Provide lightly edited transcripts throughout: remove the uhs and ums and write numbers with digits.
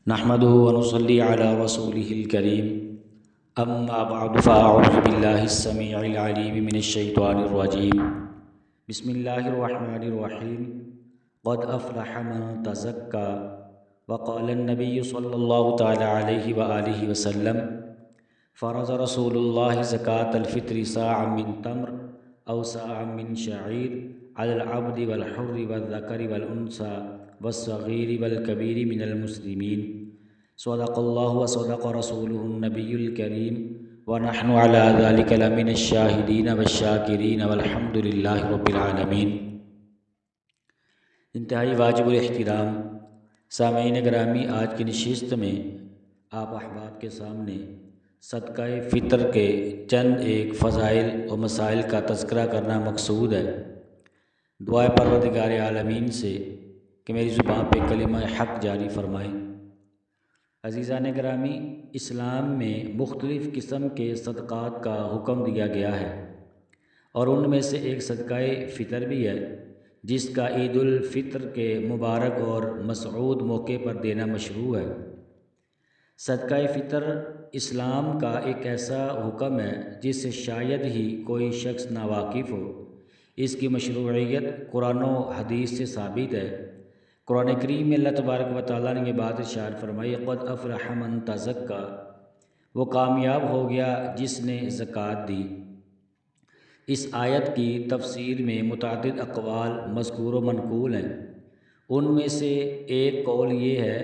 نحمده ونصلي على رسوله الكريم اما بعد فاعوذ بالله السميع العليم من الشيطان الرجيم بسم الله الرحمن الرحيم قد افلح من تزكى وقال النبي صلى الله تعالى عليه وآله وسلم فرض رسول الله زكاة الفطر صاعا من تمر أو صاعا من شعير على العبد والحر والذكر والأنثى والصغير والكبير من المسلمين صدق الله وصدق رسوله النبي الكريم ونحن على ذلك لمن الشاهدين والشاكرين والحمد لله رب العالمين۔ انتہائی واجب الاحترام سامعین گرامی، آج کی نشست میں آپ احباب کے سامنے صدقہ فطر کے چند ایک فضائل و مسائل کا تذکرہ کرنا مقصود ہے۔ دعائے پروردگار عالمین سے کہ میری زبان پہ کلمہ حق جاری فرمائے۔ عزیزان گرامی، اسلام میں مختلف قسم کے صدقات کا حکم دیا گیا ہے، اور ان میں سے ایک صدقہ فطر بھی ہے، جس کا عید الفطر کے مبارک اور مسعود موقع پر دینا مشروع ہے۔ صدقہ فطر اسلام کا ایک ایسا حکم ہے جس سے شاید ہی کوئی شخص ناواقف ہو۔ اس کی مشروعیت قرآن و حدیث سے ثابت ہے۔ قرآن کریم میں اللہ تبارک و تعالیٰ نے یہ بات ارشاد فرمائی، قد افلح من تزکا، وہ کامیاب ہو گیا جس نے زکوٰۃ دی۔ اس آیت کی تفسیر میں متعدد اقوال مذکور و منقول ہیں۔ ان میں سے ایک قول یہ ہے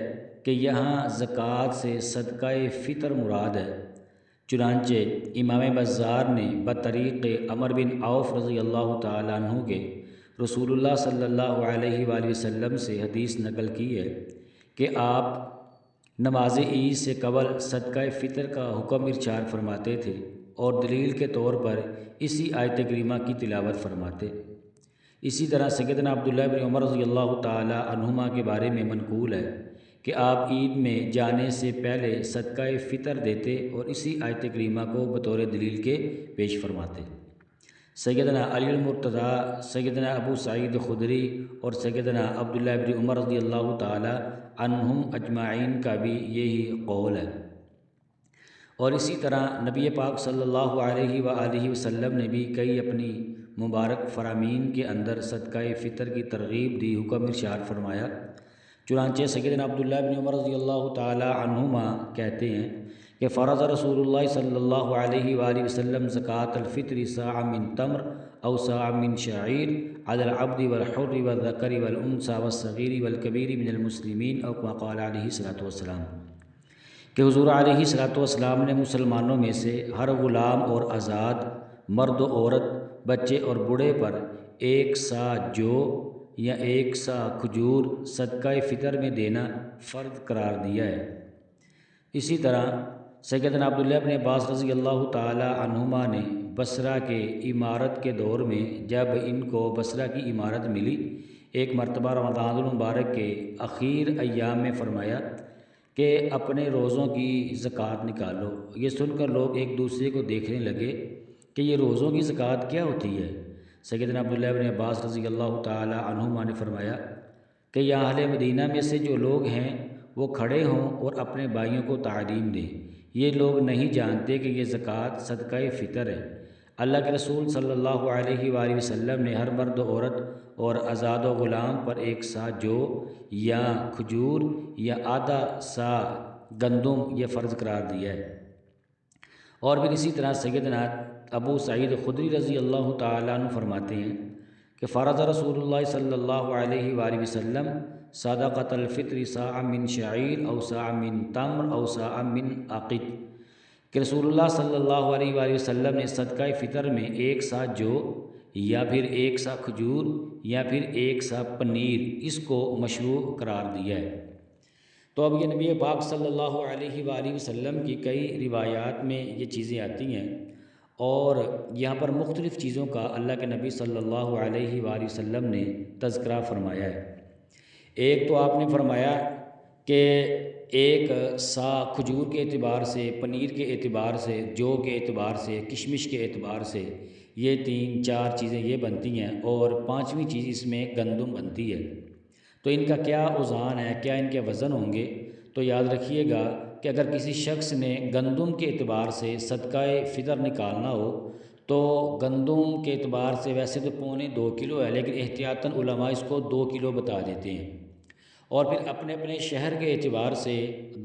کہ یہاں زکوٰۃ سے صدقہ فطر مراد ہے۔ چنانچہ امام بزار نے بطریق عمر بن عوف رضی اللہ تعالیٰ عنہ کے رسول اللہ صلی اللہ علیہ وآلہ وسلم سے حدیث نقل کی ہے کہ آپ نماز عید سے قبل صدقہ فطر کا حکم ارشاد فرماتے تھے، اور دلیل کے طور پر اسی آیت کریمہ کی تلاوت فرماتے۔ اسی طرح سیدنا عبداللہ بن عمر رضی اللہ تعالیٰ عنہما کے بارے میں منقول ہے کہ آپ عید میں جانے سے پہلے صدقہ فطر دیتے اور اسی آیت کریمہ کو بطور دلیل کے پیش فرماتے۔ سیدنا علی المرتضیٰ، سیدنا ابو سعید خدری اور سیدنا عبداللہ بن عمر رضی اللہ تعالی عنہم اجمعین کا بھی یہی قول ہے۔ اور اسی طرح نبی پاک صلی اللہ علیہ وآلہ وسلم نے بھی کئی اپنی مبارک فرامین کے اندر صدقہ فطر کی ترغیب دی، حکم ارشاد فرمایا۔ چنانچہ سیدنا عبداللہ بن عمر رضی اللہ تعالی عنہما کہتے ہیں کہ فرض رسول اللہ صلی اللہ علیہ وآلہ وسلم زکاة الفطر صاع من تمر او صاع من شعیر علی العبد والحر والذکر والانثى والصغیر والکبیر من المسلمین، او کما قال علیہ الصلوۃ والسلام، کہ حضور علیہ الصلوۃ والسلام نے مسلمانوں میں سے ہر غلام اور آزاد، مرد و عورت، بچے اور بوڑھے پر ایک سا جو یا ایک سا کھجور صدقہ فطر میں دینا فرض قرار دیا ہے۔ اسی طرح سیدنا عبداللہ بن عباس رضی اللہ تعالی عنہما نے بصرہ کے امارت کے دور میں جب ان کو بصرہ کی امارت ملی، ایک مرتبہ رمضان المبارک کے اخیر ایام میں فرمایا کہ اپنے روزوں کی زکوٰۃ نکالو۔ یہ سن کر لوگ ایک دوسرے کو دیکھنے لگے کہ یہ روزوں کی زکوٰۃ کیا ہوتی ہے۔ سیدنا عبداللہ بن عباس رضی اللہ تعالی عنہما نے فرمایا کہ یا اہل مدینہ میں سے جو لوگ ہیں وہ کھڑے ہوں اور اپنے بھائیوں کو تعلیم دیں، یہ لوگ نہیں جانتے کہ یہ زکوٰۃ صدقہ فطر ہے۔ اللہ کے رسول صلی اللہ علیہ وآلہ وسلم نے ہر مرد و عورت اور آزاد و غلام پر ایک سا جو یا کھجور یا آدھا سا گندم یہ فرض قرار دیا ہے۔ اور پھر اسی طرح سیدنا ابو سعید خدری رضی اللہ تعالیٰ عنہ فرماتے ہیں کہ فرض رسول اللہ صلی اللہ علیہ وآلہ وسلم صدقۃ الفطر صاع من شعیر او صاع من تمر او صاع من عقد، کہ رسول اللہ صلی اللہ علیہ وآلہ وسلم نے صدقہ فطر میں ایک سا جو یا پھر ایک سا کھجور یا پھر ایک سا پنیر اس کو مشروع قرار دیا ہے۔ تو اب یہ نبی پاک صلی اللہ علیہ وآلہ وسلم کی کئی روایات میں یہ چیزیں آتی ہیں، اور یہاں پر مختلف چیزوں کا اللہ کے نبی صلی اللہ علیہ وآلہ وسلم نے تذکرہ فرمایا ہے۔ ایک تو آپ نے فرمایا کہ ایک سا کھجور کے اعتبار سے، پنیر کے اعتبار سے، جو کے اعتبار سے، کشمش کے اعتبار سے یہ 3-4 چیزیں یہ بنتی ہیں، اور 5ویں چیز اس میں گندم بنتی ہے۔ تو ان کا کیا اوزان ہے، کیا ان کے وزن ہوں گے؟ تو یاد رکھیے گا کہ اگر کسی شخص نے گندم کے اعتبار سے صدقہ فطر نکالنا ہو تو گندم کے اعتبار سے ویسے تو 2.25 کلو ہے، لیکن احتیاطاً علماء اس کو 2 کلو بتا دیتے ہیں، اور پھر اپنے اپنے شہر کے اعتبار سے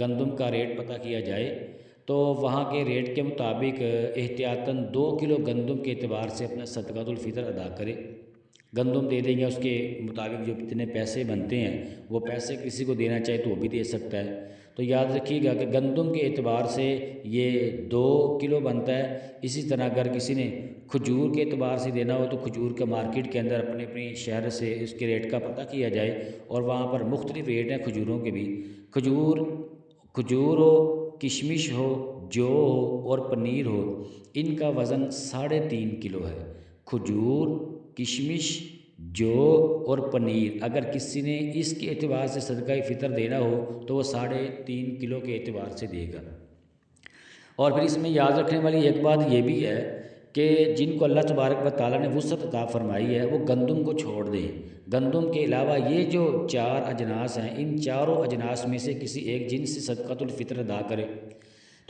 گندم کا ریٹ پتہ کیا جائے تو وہاں کے ریٹ کے مطابق احتیاطاً 2 کلو گندم کے اعتبار سے اپنا صدقۃ الفطر ادا کرے۔ گندم دے دیں گے، اس کے مطابق جو کتنے پیسے بنتے ہیں وہ پیسے کسی کو دینا چاہے تو وہ بھی دے سکتا ہے۔ تو یاد رکھیے گا کہ گندم کے اعتبار سے یہ 2 کلو بنتا ہے۔ اسی طرح اگر کسی نے کھجور کے اعتبار سے دینا ہو تو کھجور کے مارکیٹ کے اندر اپنے اپنی شہر سے اس کے ریٹ کا پتہ کیا جائے، اور وہاں پر مختلف ریٹ ہیں کھجوروں کے بھی۔ کھجور ہو، کشمش ہو، جو ہو اور پنیر ہو، ان کا وزن 3.5 کلو ہے۔ کھجور، کشمش، جو اور پنیر اگر کسی نے اس کے اعتبار سے صدقہ فطر دینا ہو تو وہ 3.5 کلو کے اعتبار سے دے گا۔ اور پھر اس میں یاد رکھنے والی ایک بات یہ بھی ہے کہ جن کو اللہ تبارک و تعالیٰ نے وسعت عطا فرمائی ہے وہ گندم کو چھوڑ دیں۔ گندم کے علاوہ یہ جو 4 اجناس ہیں، ان چاروں اجناس میں سے کسی ایک جنس سے صدقۃ الفطر ادا کرے۔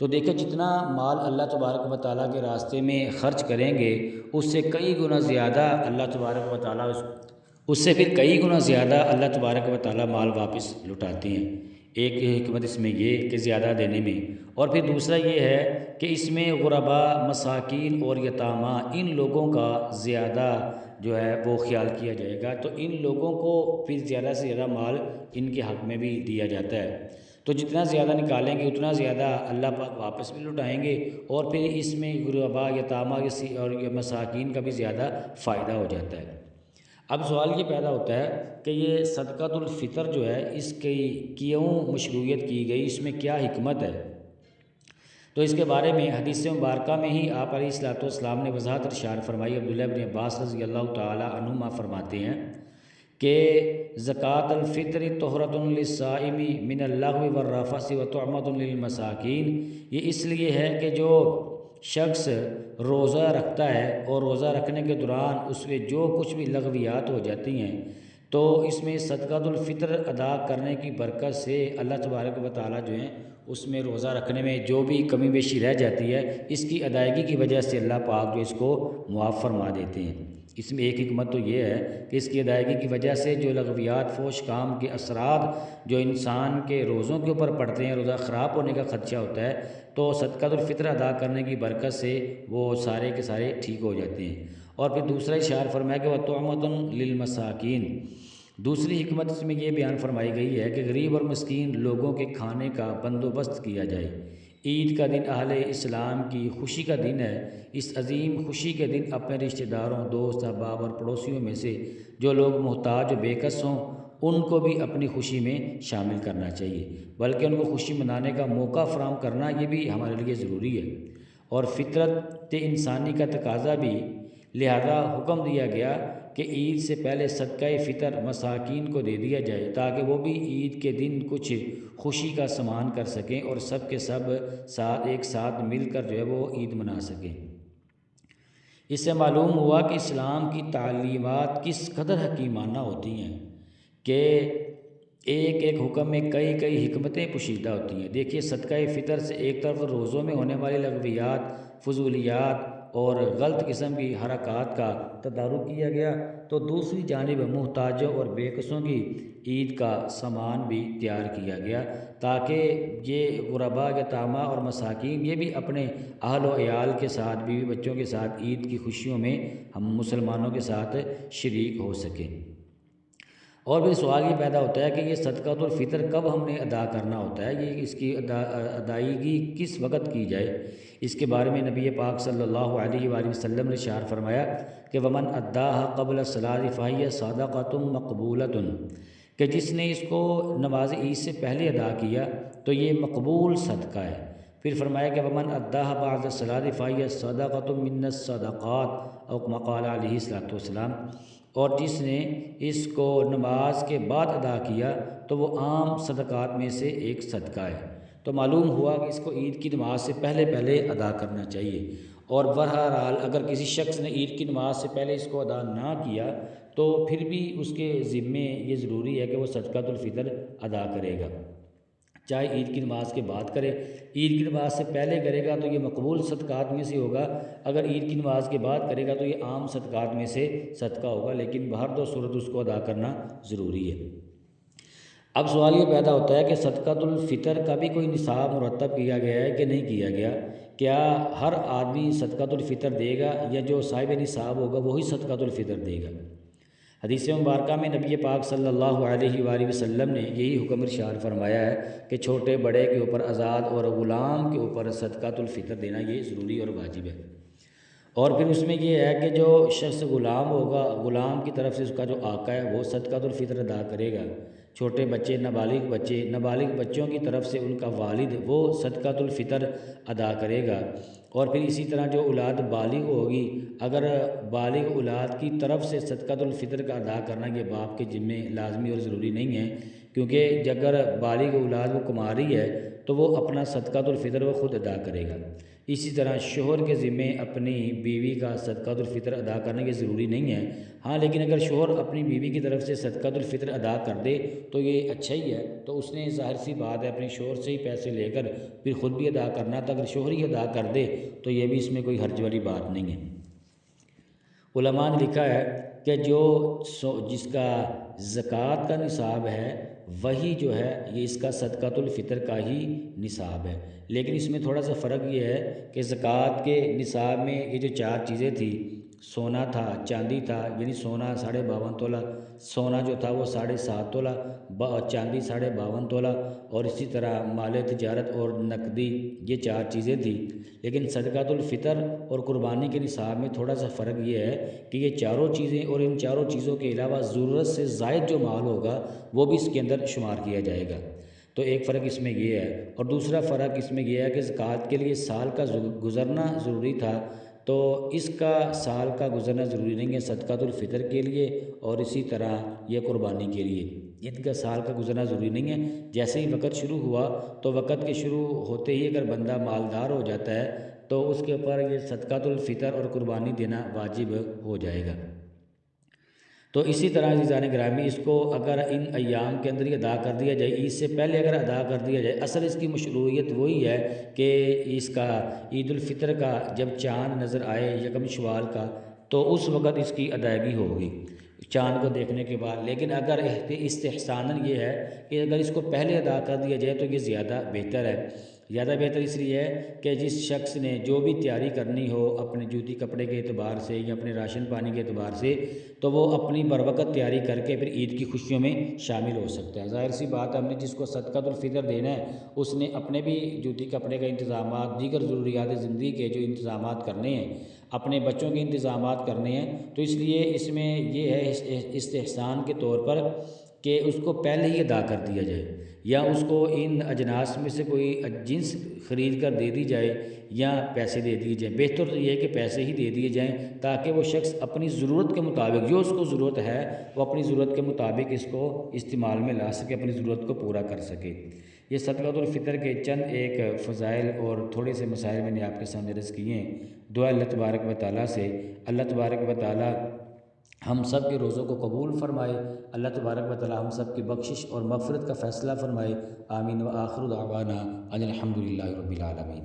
تو دیکھیں جتنا مال اللہ تبارک و تعالیٰ کے راستے میں خرچ کریں گے اس سے کئی گنا زیادہ اللہ تبارک و تعالیٰ اس سے پھر کئی گنا زیادہ اللہ تبارک و تعالیٰ مال واپس لٹاتے ہیں۔ ایک حکمت اس میں یہ کہ زیادہ دینے میں، اور پھر دوسرا یہ ہے کہ اس میں غربا، مساکین اور یتامہ ان لوگوں کا زیادہ جو ہے وہ خیال کیا جائے گا، تو ان لوگوں کو پھر زیادہ سے زیادہ مال ان کے حق میں بھی دیا جاتا ہے۔ تو جتنا زیادہ نکالیں گے اتنا زیادہ اللہ پاک واپس بھی لٹائیں گے، اور پھر اس میں غربا، یتامہ اور مساکین کا بھی زیادہ فائدہ ہو جاتا ہے۔ اب سوال یہ پیدا ہوتا ہے کہ یہ صدقۃ الفطر جو ہے اس کی کیوں مشروعیت کی گئی، اس میں کیا حکمت ہے؟ تو اس کے بارے میں حدیث مبارکہ میں ہی آپ علیہ الصلوۃ والسلام نے وضاحت ارشاد فرمائی۔ عبداللہ بن عباس رضی اللہ تعالی عنہما فرماتے ہیں کہ زکوٰۃ الفطر طہرۃ للصائم من اللغو والرفث وطعمۃ للمساکین، یہ اس لیے ہے کہ جو شخص روزہ رکھتا ہے اور روزہ رکھنے کے دوران اس میں جو کچھ بھی لغویات ہو جاتی ہیں تو اس میں صدقۃ الفطر ادا کرنے کی برکت سے اللہ تبارک و تعالیٰ جو ہیں اس میں روزہ رکھنے میں جو بھی کمی بیشی رہ جاتی ہے اس کی ادائیگی کی وجہ سے اللہ پاک جو اس کو معاف فرما دیتے ہیں۔ اس میں ایک حکمت تو یہ ہے کہ اس کی ادائیگی کی وجہ سے جو لغویات، فوش کام کے اثرات جو انسان کے روزوں کے اوپر پڑتے ہیں، روزہ خراب ہونے کا خدشہ ہوتا ہے، تو صدقۃ الفطر ادا کرنے کی برکت سے وہ سارے کے سارے ٹھیک ہو جاتے ہیں۔ اور پھر دوسرا اشارہ فرمایا کہ وَطُعْمَةٌ لِّلْمَسَاكِينِ، دوسری حکمت اس میں یہ بیان فرمائی گئی ہے کہ غریب اور مسکین لوگوں کے کھانے کا بندوبست کیا جائے۔ عید کا دن اہل اسلام کی خوشی کا دن ہے۔ اس عظیم خوشی کے دن اپنے رشتہ داروں، دوست، احباب اور پڑوسیوں میں سے جو لوگ محتاج و بے کس ہوں ان کو بھی اپنی خوشی میں شامل کرنا چاہیے، بلکہ ان کو خوشی منانے کا موقع فراہم کرنا یہ بھی ہمارے لیے ضروری ہے، اور فطرت انسانی کا تقاضا بھی، لہذا حکم دیا گیا کہ عید سے پہلے صدقہ فطر مساکین کو دے دیا جائے تاکہ وہ بھی عید کے دن کچھ خوشی کا سامان کر سکیں اور سب کے سب ایک ساتھ مل کر جو ہے وہ عید منا سکیں۔ اس سے معلوم ہوا کہ اسلام کی تعلیمات کس قدر حکیمانہ ہوتی ہیں کہ ایک ایک حکم میں کئی کئی حکمتیں پوشیدہ ہوتی ہیں۔ دیکھیے صدقہ فطر سے ایک طرف روزوں میں ہونے والی لغویات، فضولیات اور غلط قسم کی حرکات کا تدارک کیا گیا، تو دوسری جانب محتاجوں اور بے کسوں کی عید کا سامان بھی تیار کیا گیا تاکہ یہ غربا، یتامہ اور مساکین یہ بھی اپنے اہل و عیال کے ساتھ، بیوی بچوں کے ساتھ عید کی خوشیوں میں ہم مسلمانوں کے ساتھ شریک ہو سکیں۔ اور پھر سوال یہ پیدا ہوتا ہے کہ یہ صدقۃ الفطر کب ہم نے ادا کرنا ہوتا ہے، یہ اس کی ادائیگی کس وقت کی جائے؟ اس کے بارے میں نبی پاک صلی اللہ علیہ وآلہ وسلم نے ارشاد فرمایا کہ ومن اداها قبل الصلاۃ فہی صدقۃ مقبولۃ، کہ جس نے اس کو نماز عید سے پہلے ادا کیا تو یہ مقبول صدقہ ہے۔ پھر فرمایا کہ ومن اداها بعد الصلاۃ فہی صدقۃ من الصدقات او کما قال علیہ الصلوۃ والسلام، اور جس نے اس کو نماز کے بعد ادا کیا تو وہ عام صدقات میں سے ایک صدقہ ہے۔ تو معلوم ہوا کہ اس کو عید کی نماز سے پہلے ادا کرنا چاہیے، اور بہرحال اگر کسی شخص نے عید کی نماز سے پہلے اس کو ادا نہ کیا تو پھر بھی اس کے ذمے یہ ضروری ہے کہ وہ صدقۃ الفطر ادا کرے گا، چاہے عید کی نماز کے بعد کرے، عید کی نماز سے پہلے کرے گا تو یہ مقبول صدقات میں سے ہوگا، اگر عید کی نماز کے بعد کرے گا تو یہ عام صدقات میں سے صدقہ ہوگا، لیکن بہر دو صورت اس کو ادا کرنا ضروری ہے۔ اب سوال یہ پیدا ہوتا ہے کہ صدقۃ الفطر کا بھی کوئی نصاب مرتب کیا گیا ہے کہ نہیں کیا گیا؟ کیا ہر آدمی صدقۃ الفطر دے گا یا جو صاحب نصاب ہوگا وہی صدقۃ الفطر دے گا؟ حدیث مبارکہ میں نبی پاک صلی اللہ علیہ وآلہ وسلم نے یہی حکم ارشاد فرمایا ہے کہ چھوٹے بڑے کے اوپر، آزاد اور غلام کے اوپر صدقۃ الفطر دینا یہ ضروری اور واجب ہے۔ اور پھر اس میں یہ ہے کہ جو شخص غلام ہوگا، غلام کی طرف سے اس کا جو آقا ہے وہ صدقۃ الفطر ادا کرے گا، چھوٹے بچے، نابالغ بچوں کی طرف سے ان کا والد وہ صدقۃ الفطر ادا کرے گا، اور پھر اسی طرح جو اولاد بالغ ہوگی، اگر بالغ اولاد کی طرف سے صدقۃ الفطر کا ادا کرنا یہ باپ کے ذمے لازمی اور ضروری نہیں ہے، کیونکہ اگر بالغ اولاد وہ کماری ہے تو وہ اپنا صدقۃ الفطر وہ خود ادا کرے گا۔ اسی طرح شوہر کے ذمے اپنی بیوی کا صدقۃ الفطر ادا کرنا یہ ضروری نہیں ہے، ہاں لیکن اگر شوہر اپنی بیوی کی طرف سے صدقۃ الفطر ادا کر دے تو یہ اچھا ہی ہے، تو اس نے ظاہر سی بات ہے اپنے شوہر سے ہی پیسے لے کر پھر خود بھی ادا کرنا تھا، اگر شوہر ہی ادا کر دے تو یہ بھی اس میں کوئی حرج والی بات نہیں ہے۔ علماء نے لکھا ہے کہ جس کا زکوٰۃ کا نصاب ہے وہی جو ہے یہ اس کا صدقۃ الفطر کا ہی نصاب ہے، لیکن اس میں تھوڑا سا فرق یہ ہے کہ زکوٰۃ کے نصاب میں یہ جو 4 چیزیں تھیں، سونا تھا، چاندی تھا، یعنی سونا 52.5 تولہ، سونا جو تھا وہ 7.5 تولہ، چاندی 52.5 تولہ، اور اسی طرح مال تجارت اور نقدی، یہ 4 چیزیں تھیں۔ لیکن صدقۃ الفطر اور قربانی کے نصاب میں تھوڑا سا فرق یہ ہے کہ یہ 4 چیزیں اور ان 4 چیزوں کے علاوہ ضرورت سے زائد جو مال ہوگا وہ بھی اس کے اندر شمار کیا جائے گا، تو ایک فرق اس میں یہ ہے۔ اور دوسرا فرق اس میں یہ ہے کہ زکوٰۃ کے لیے سال کا گزرنا ضروری تھا، تو اس کا سال کا گزرنا ضروری نہیں ہے صدقۃ الفطر کے لیے، اور اسی طرح یہ قربانی کے لیے ان کا سال کا گزرنا ضروری نہیں ہے۔ جیسے ہی وقت شروع ہوا تو وقت کے شروع ہوتے ہی اگر بندہ مالدار ہو جاتا ہے تو اس کے اوپر یہ صدقۃ الفطر اور قربانی دینا واجب ہو جائے گا۔ تو اسی طرح عزیزان گرامی اس کو اگر ان ایام کے اندر ہی ادا کر دیا جائے، عید سے پہلے اگر ادا کر دیا جائے، اصل اس کی مشروعیت وہی ہے کہ اس کا عید الفطر کا جب چاند نظر آئے 1 شوال کا تو اس وقت اس کی ادائیگی ہوگی چاند کو دیکھنے کے بعد، لیکن اگر استحساناً یہ ہے کہ اگر اس کو پہلے ادا کر دیا جائے تو یہ زیادہ بہتر ہے۔ زیادہ بہتر اس لیے ہے کہ جس شخص نے جو بھی تیاری کرنی ہو اپنے جوتی کپڑے کے اعتبار سے یا اپنے راشن پانی کے اعتبار سے، تو وہ اپنی بروقت تیاری کر کے پھر عید کی خوشیوں میں شامل ہو سکتا ہے۔ ظاہر سی بات ہے ہم نے جس کو صدقۃ الفطر دینا ہے اس نے اپنے بھی جوتی کپڑے کا انتظامات، دیگر ضروریات زندگی کے جو انتظامات کرنے ہیں، اپنے بچوں کے انتظامات کرنے ہیں، تو اس لیے اس میں یہ ہے استحسان کے طور پر کہ اس کو پہلے ہی ادا کر دیا جائے، یا اس کو ان اجناس میں سے کوئی جنس خرید کر دے دی جائے یا پیسے دے دیے جائیں۔ بہتر تو یہ ہے کہ پیسے ہی دے دیے جائیں تاکہ وہ شخص اپنی ضرورت کے مطابق، جو اس کو ضرورت ہے وہ اپنی ضرورت کے مطابق اس کو استعمال میں لا سکے، اپنی ضرورت کو پورا کر سکے۔ یہ صدقۃ الفطر کے چند ایک فضائل اور تھوڑے سے مسائل میں نے آپ کے سامنے عرض کیے ہیں۔ دعا اللہ تبارک و تعالیٰ سے اللہ تبارک و تعالیٰ ہم سب کے روزوں کو قبول فرمائے، اللہ تبارک و تعالیٰ ہم سب کی بخشش اور مغفرت کا فیصلہ فرمائے۔ آمین و آخر دعوانا ان الحمد للہ رب العالمین۔